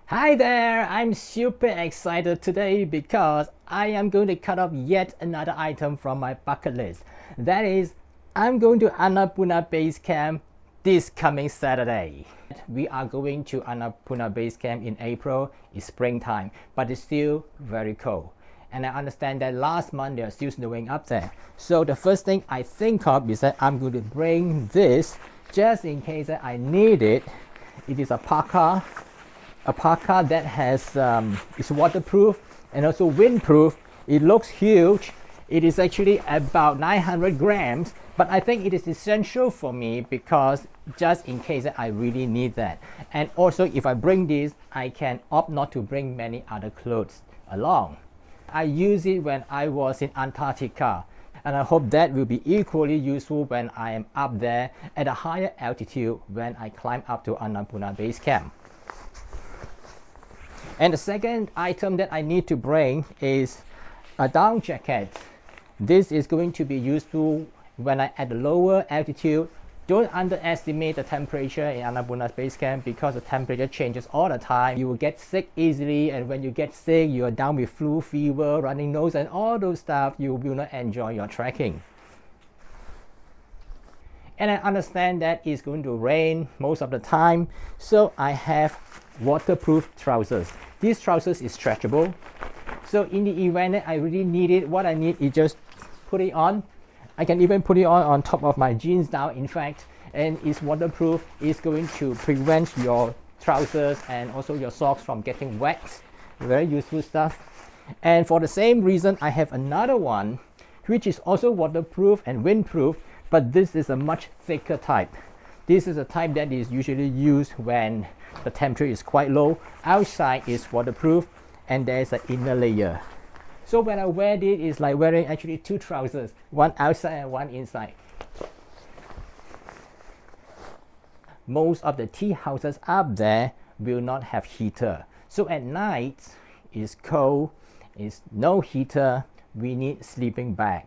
Hi there! I'm super excited today because I am going to cut off yet another item from my bucket list. That is, I'm going to Annapurna Base Camp this coming Saturday. We are going to Annapurna Base Camp in April. It's springtime, but it's still very cold. And I understand that last month they are still snowing up there. So the first thing I think of is that I'm going to bring this just in case that I need it. It is a parka that has is waterproof and also windproof. It looks huge. It is actually about 900 grams, but I think it is essential for me because just in case that I really need that. And also if I bring this, I can opt not to bring many other clothes along. I use it when I was in Antarctica, and I hope that will be equally useful when I am up there at a higher altitude when I climb up to Annapurna Base Camp. And the second item that I need to bring is a down jacket. This is going to be useful when I'm at a lower altitude. Don't underestimate the temperature in Annapurna Base Camp because the temperature changes all the time. You will get sick easily, and when you get sick, you are down with flu, fever, running nose, and all those stuff. You will not enjoy your trekking. And I understand that it's going to rain most of the time, so I have waterproof trousers. These trousers is stretchable, so in the event that I really need it, what I need is just put it on. I can even put it on top of my jeans now, in fact, and it's waterproof. It's going to prevent your trousers and also your socks from getting wet. Very useful stuff. And for the same reason, I have another one which is also waterproof and windproof, but this is a much thicker type. This is a type that is usually used when the temperature is quite low. Outside is waterproof and there's an inner layer. So when I wear it, it's like wearing actually two trousers, one outside and one inside. Most of the tea houses up there will not have heater. So at night, it's cold, it's no heater, we need sleeping bag.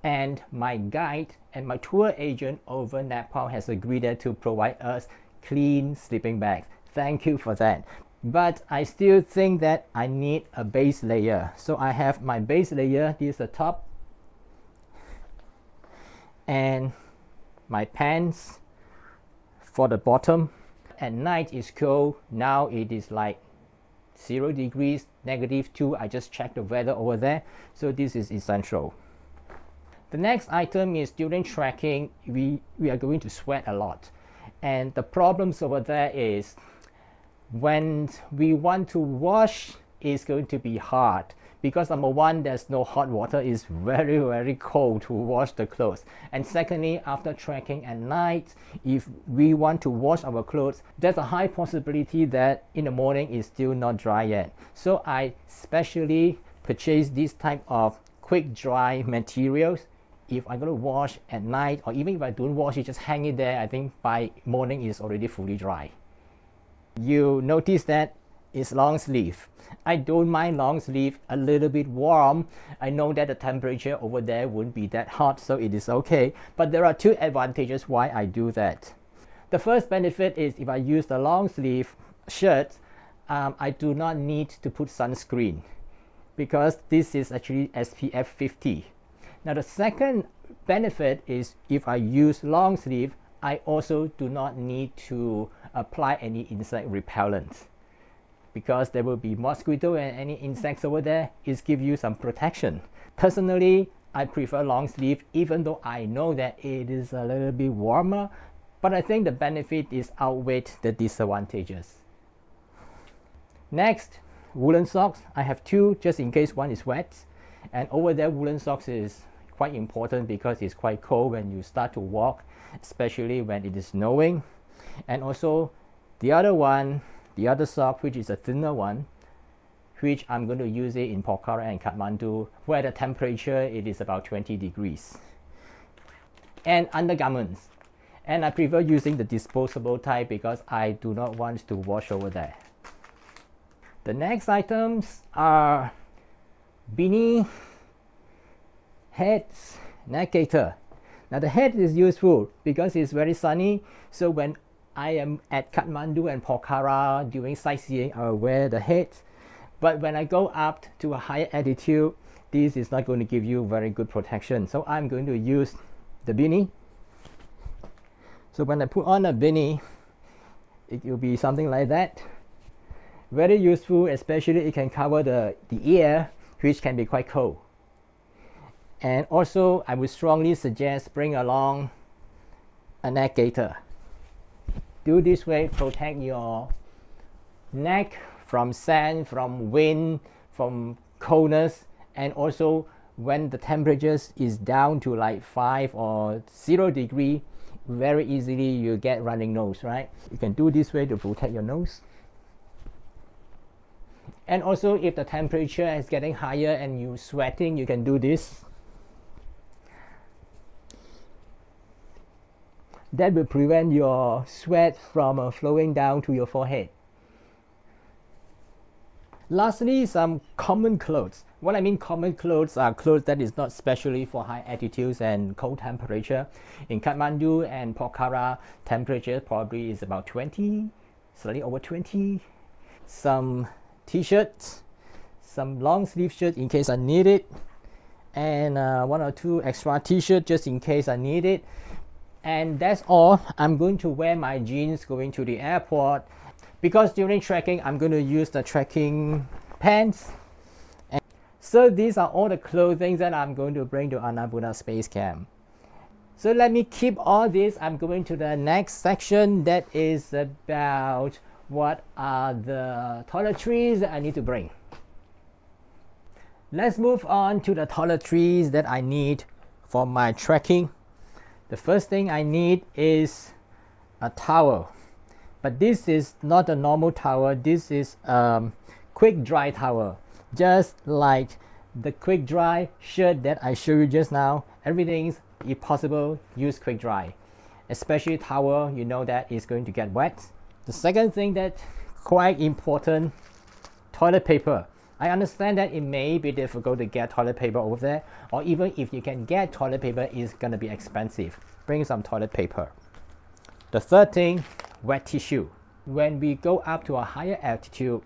And my guide and my tour agent over Nepal has agreed to provide us clean sleeping bags. Thank you for that. But I still think that I need a base layer. So I have my base layer, this is the top, and my pants for the bottom. At night it's cold. Now it is like 0 degrees, -2. I just checked the weather over there. So this is essential. The next item is during trekking, we are going to sweat a lot. And the problems over there is when we want to wash, it's going to be hard because number one, there's no hot water. It's very cold to wash the clothes. And secondly, after trekking at night, if we want to wash our clothes, there's a high possibility that in the morning it's still not dry yet. So I specially purchased this type of quick dry materials. If I'm going to wash at night, or even if I don't wash it, just hang it there, I think by morning it's already fully dry. You notice that it's long sleeve. I don't mind long sleeve, a little bit warm. I know that the temperature over there wouldn't be that hot, so it is okay. But there are two advantages why I do that. The first benefit is if I use the long sleeve shirt, I do not need to put sunscreen because this is actually SPF 50. Now the second benefit is if I use long sleeve, I also do not need to apply any insect repellent because there will be mosquito and any insects over there. It gives you some protection. Personally, I prefer long sleeve even though I know that it is a little bit warmer, but I think the benefit is outweighed the disadvantages. Next, woolen socks. I have two just in case one is wet, and over there woolen socks is quite important because it's quite cold when you start to walk, especially when it is snowing. And also the other one, the other sock, which is a thinner one, which I'm going to use it in Pokhara and Kathmandu, where the temperature it is about 20 degrees. And undergarments. And I prefer using the disposable type because I do not want to wash over there. The next items are beanie, hats, neck gaiter. Now the hat is useful because it's very sunny, so when I am at Kathmandu and Pokhara doing sightseeing, I will wear the hat. But when I go up to a higher altitude, this is not going to give you very good protection. So I'm going to use the beanie. So when I put on a beanie, it will be something like that. Very useful, especially it can cover the ear, which can be quite cold. And also, I would strongly suggest bring along a neck gaiter. Do this way, protect your neck from sand, from wind, from coldness, and also when the temperature is down to like 5 or 0 degree, very easily you get running nose, right? You can do this way to protect your nose. And also if the temperature is getting higher and you're sweating, you can do this. That will prevent your sweat from flowing down to your forehead. Lastly, some common clothes. What I mean common clothes are clothes that is not specially for high altitudes and cold temperature. In Kathmandu and Pokhara, temperature probably is about 20, slightly over 20. Some t-shirts, some long sleeve shirts in case I need it, and 1 or 2 extra t-shirts just in case I need it. And that's all. I'm going to wear my jeans going to the airport because during trekking I'm going to use the trekking pants. And so these are all the clothing that I'm going to bring to Annapurna Base Camp. So let me keep all this. I'm going to the next section that is about what are the toiletries that I need to bring. Let's move on to the toiletries that I need for my trekking. The first thing I need is a towel, but this is not a normal towel. This is quick dry towel, just like the quick dry shirt that I showed you just now. Everything's, if possible, use quick dry, especially towel. You know that it's going to get wet. The second thing that's quite important, toilet paper. I understand that it may be difficult to get toilet paper over there, or even if you can get toilet paper, it's going to be expensive. Bring some toilet paper. The third thing, wet tissue. When we go up to a higher altitude,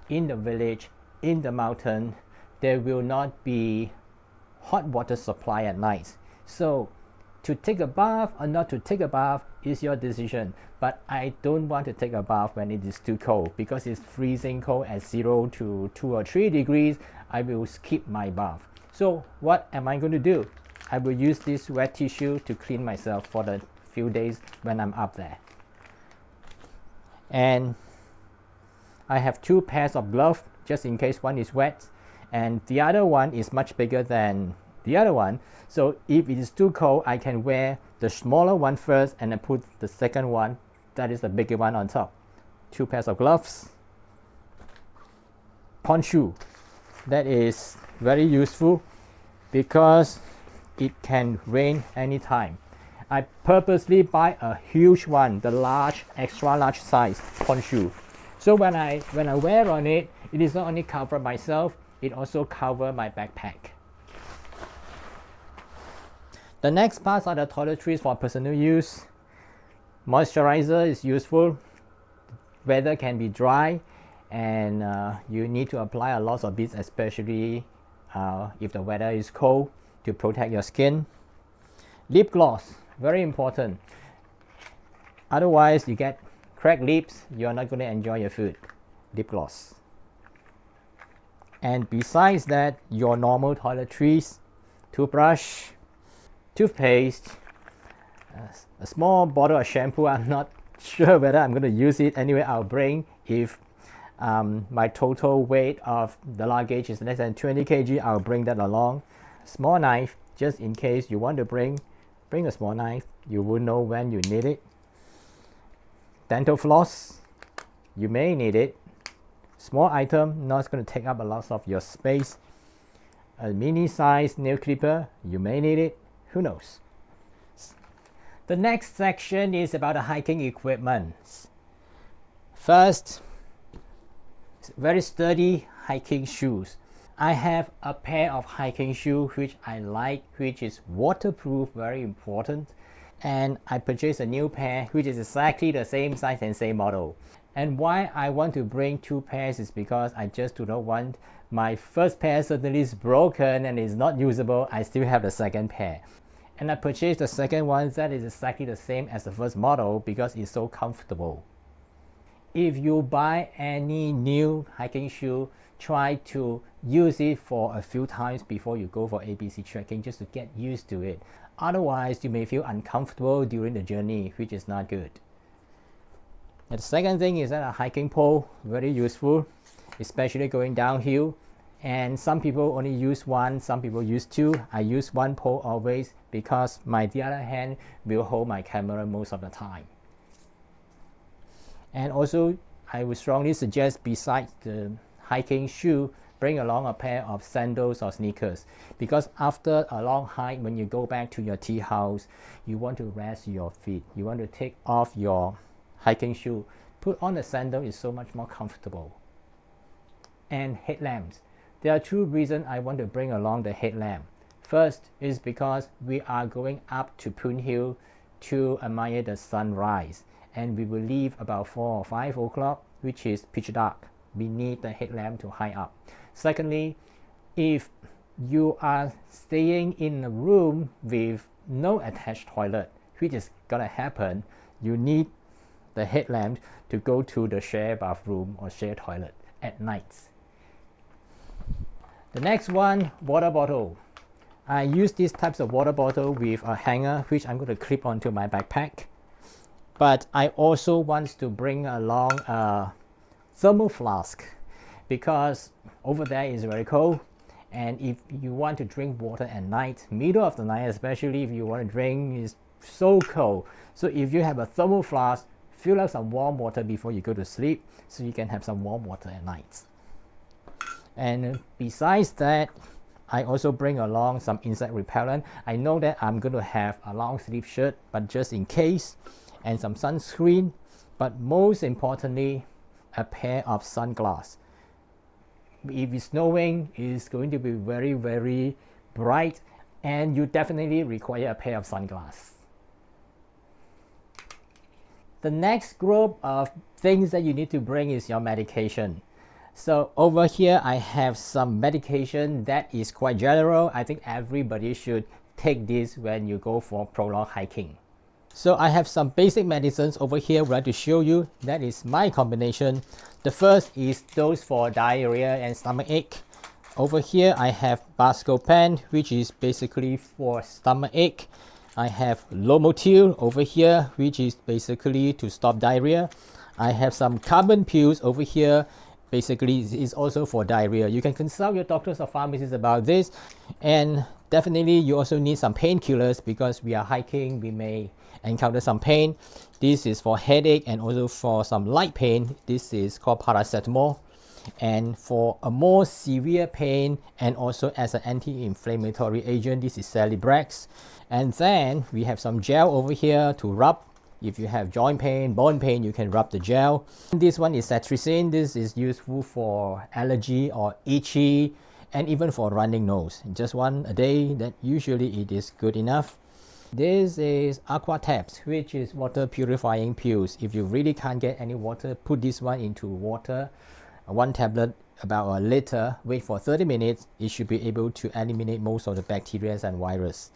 in the village, in the mountain, there will not be hot water supply at night. So to take a bath or not to take a bath is your decision, but I don't want to take a bath when it is too cold because it's freezing cold at 0 to 2 or 3 degrees. I will skip my bath. So what am I going to do? I will use this wet tissue to clean myself for the few days when I'm up there. And I have 2 pairs of gloves just in case one is wet, and the other one is much bigger than the other one. So if it is too cold, I can wear the smaller one first and then put the second one, that is the bigger one, on top. 2 pairs of gloves. Poncho, that is very useful because it can rain anytime. I purposely buy a huge one, the large, extra large size poncho. So when I wear on it, it is not only cover myself, it also cover my backpack. The next parts are the toiletries for personal use. Moisturizer is useful. Weather can be dry and you need to apply a lot of it, especially if the weather is cold, to protect your skin. Lip gloss, very important. Otherwise you get cracked lips, you're not going to enjoy your food. Lip gloss. And besides that, your normal toiletries, toothbrush, toothpaste, a small bottle of shampoo. I'm not sure whether I'm going to use it. Anyway, I'll bring if my total weight of the luggage is less than 20 kg, I'll bring that along. Small knife, just in case you want to bring a small knife. You will know when you need it. Dental floss, you may need it. Small item, not going to take up a lot of your space. A mini size nail clipper, you may need it. Who knows? The next section is about the hiking equipment. First, very sturdy hiking shoes. I have a pair of hiking shoes which I like, which is waterproof, very important. and I purchased a new pair which is exactly the same size and same model. And why I want to bring two pairs is because I just do not want my first pair suddenly is broken and is not usable. I still have the second pair. And I purchased the second one that is exactly the same as the first model because it's so comfortable. If you buy any new hiking shoe, try to use it for a few times before you go for ABC trekking just to get used to it. Otherwise, you may feel uncomfortable during the journey, which is not good. And the second thing is that a hiking pole, very useful, especially going downhill. And some people only use one, some people use two. I use one pole always because the other hand will hold my camera most of the time. And also, I would strongly suggest besides the hiking shoe, bring along a pair of sandals or sneakers, because after a long hike, when you go back to your tea house, you want to rest your feet. You want to take off your hiking shoe. Put on a sandal is so much more comfortable. And headlamps. There are two reasons I want to bring along the headlamp. First is because we are going up to Poon Hill to admire the sunrise, and we will leave about 4 or 5 o'clock, which is pitch dark. We need the headlamp to high up. Secondly, if you are staying in a room with no attached toilet, which is gonna happen, you need the headlamp to go to the shared bathroom or shared toilet at night. The next one, water bottle. I use these types of water bottle with a hanger which I'm going to clip onto my backpack. But I also want to bring along a thermal flask because over there is very cold, and if you want to drink water at night, middle of the night especially, if you want to drink, is so cold. So if you have a thermal flask, fill up some warm water before you go to sleep so you can have some warm water at night. And besides that, I also bring along some insect repellent. I know that I'm going to have a long sleeve shirt, but just in case, and some sunscreen, but most importantly, a pair of sunglasses. If it's snowing, it's going to be very, very bright, and you definitely require a pair of sunglasses. The next group of things that you need to bring is your medication. So over here, I have some medication that is quite general. I think everybody should take this when you go for prolonged hiking. So I have some basic medicines over here I would like to show you. That is my combination. The first is those for diarrhea and stomach ache. Over here, I have Buscopan, which is basically for stomach ache. I have Lomotil over here, which is basically to stop diarrhea. I have some carbon pills over here. Basically, it's also for diarrhea. You can consult your doctors or pharmacists about this. And definitely, you also need some painkillers because we are hiking, we may encounter some pain. This is for headache and also for some light pain. This is called paracetamol. And for a more severe pain and also as an anti-inflammatory agent, this is Celebrex. And then we have some gel over here to rub. If you have joint pain, bone pain, you can rub the gel. This one is cetirizine. This is useful for allergy or itchy and even for running nose. Just one a day, that usually it is good enough. This is Aqua Tabs, which is water purifying pills. If you really can't get any water, put this one into water. One tablet, about a liter, wait for 30 minutes. It should be able to eliminate most of the bacteria and virus.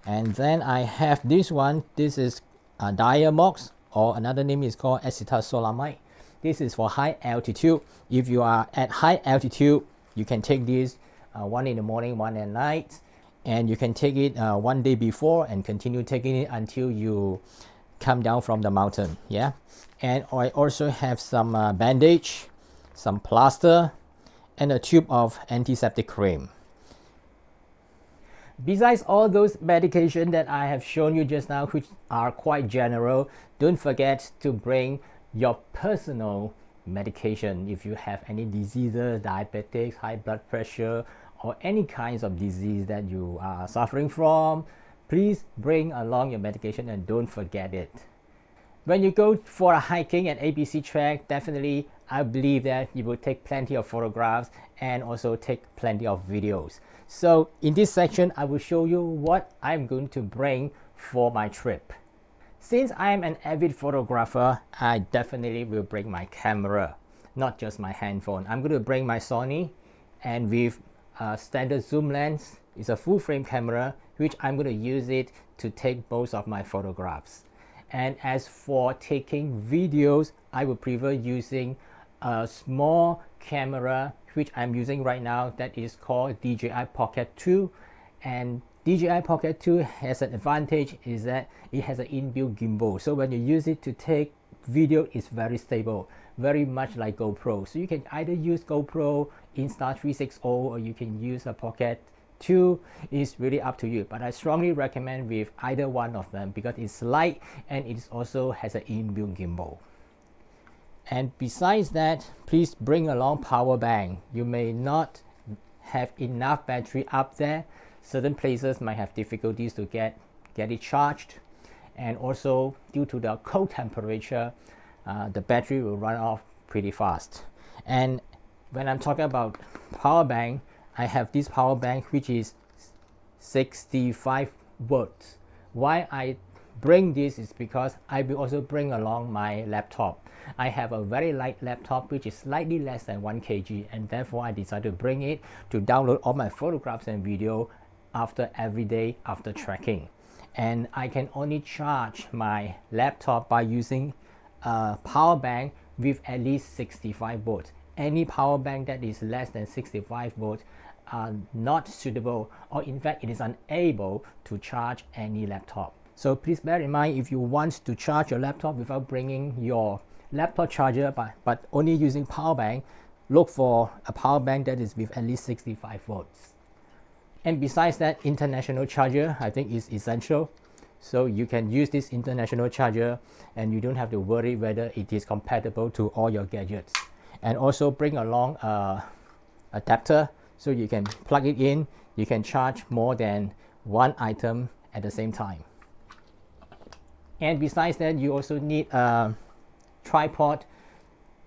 And then I have this one. This is Diamox, or another name is called acetazolamide. This is for high altitude. If you are at high altitude, you can take this one in the morning, one at night, and you can take it one day before and continue taking it until you come down from the mountain. Yeah. And I also have some bandage, some plaster, and a tube of antiseptic cream. Besides all those medications that I have shown you just now, which are quite general, don't forget to bring your personal medication. If you have any diseases, diabetes, high blood pressure, or any kinds of disease that you are suffering from, please bring along your medication and don't forget it. When you go for a hiking at ABC Trek, definitely I believe that you will take plenty of photographs and also take plenty of videos. So in this section, I will show you what I'm going to bring for my trip. Since I'm an avid photographer, I definitely will bring my camera, not just my handphone. I'm going to bring my Sony, and with a standard zoom lens. It's a full frame camera, which I'm going to use it to take both of my photographs. And as for taking videos, I would prefer using a small camera, which I'm using right now, that is called DJI Pocket 2. And DJI Pocket 2 has an advantage, is that it has an inbuilt gimbal. So when you use it to take video, it's very stable, very much like GoPro. So you can either use GoPro, Insta360, or you can use a Pocket 2. Is really up to you, but I strongly recommend with either one of them because it's light and it also has an inbuilt gimbal. And besides that, please bring along power bank. You may not have enough battery up there. Certain places might have difficulties to get it charged, and also due to the cold temperature, the battery will run off pretty fast. And when I'm talking about power bank, I have this power bank which is 65 volts. Why I bring this is because I will also bring along my laptop. I have a very light laptop which is slightly less than 1 kg, and therefore I decided to bring it to download all my photographs and video after every day after trekking. And I can only charge my laptop by using a power bank with at least 65 volts. Any power bank that is less than 65 volts are not suitable, or in fact it is unable to charge any laptop. So please bear in mind, if you want to charge your laptop without bringing your laptop charger but only using power bank, look for a power bank that is with at least 65 volts. And besides that, international charger I think is essential. So you can use this international charger and you don't have to worry whether it is compatible to all your gadgets. And also bring along a adapter, so you can plug it in. You can charge more than one item at the same time. And besides that, you also need a tripod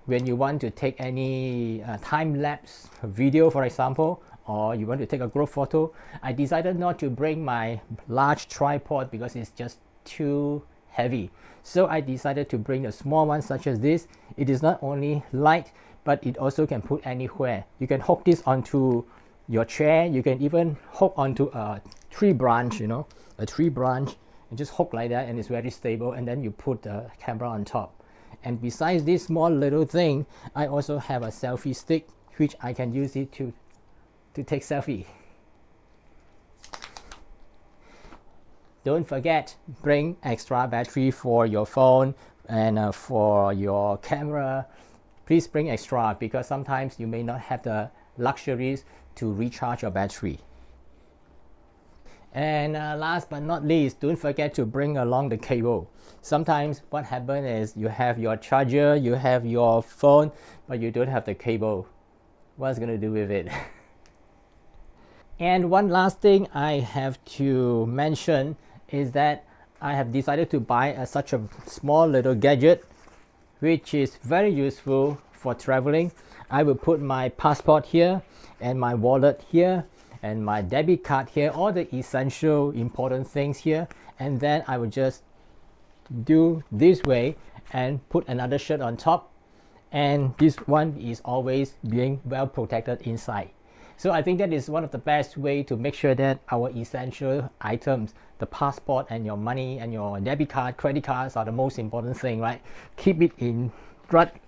when you want to take any time-lapse video, for example, or you want to take a group photo. I decided not to bring my large tripod because it's just too heavy. So I decided to bring a small one such as this. It is not only light, but it also can put anywhere. You can hook this onto your chair. You can even hook onto a tree branch, a tree branch, and just hook like that, and it's very stable. And then you put the camera on top. And besides this small little thing, I also have a selfie stick, which I can use it to take selfie. Don't forget, bring extra battery for your phone and for your camera. Please bring extra, because sometimes you may not have the luxuries to recharge your battery. And last but not least, don't forget to bring along the cable. Sometimes what happens is you have your charger, you have your phone, but you don't have the cable. What's going to do with it? And one last thing I have to mention is that I have decided to buy such a small little gadget, which is very useful for traveling. I will put my passport here and my wallet here and my debit card here, all the essential important things here, and then I will just do this way and put another shirt on top, and this one is always being well protected inside. So I think that is one of the best way to make sure that our essential items, the passport and your money and your debit card, credit cards, are the most important thing, right? Keep it in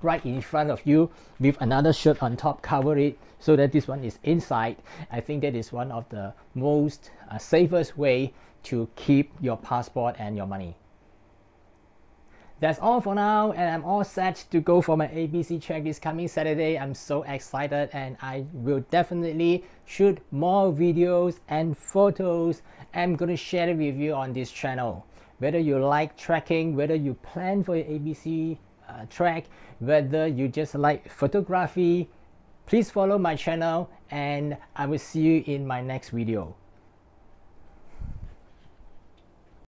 right in front of you with another shirt on top, cover it so that this one is inside. I think that is one of the most safest way to keep your passport and your money. That's all for now, and I'm all set to go for my ABC trek this coming Saturday. I'm so excited, and I will definitely shoot more videos and photos. I'm going to share it with you on this channel. Whether you like trekking, whether you plan for your ABC trek, whether you just like photography, please follow my channel, and I will see you in my next video.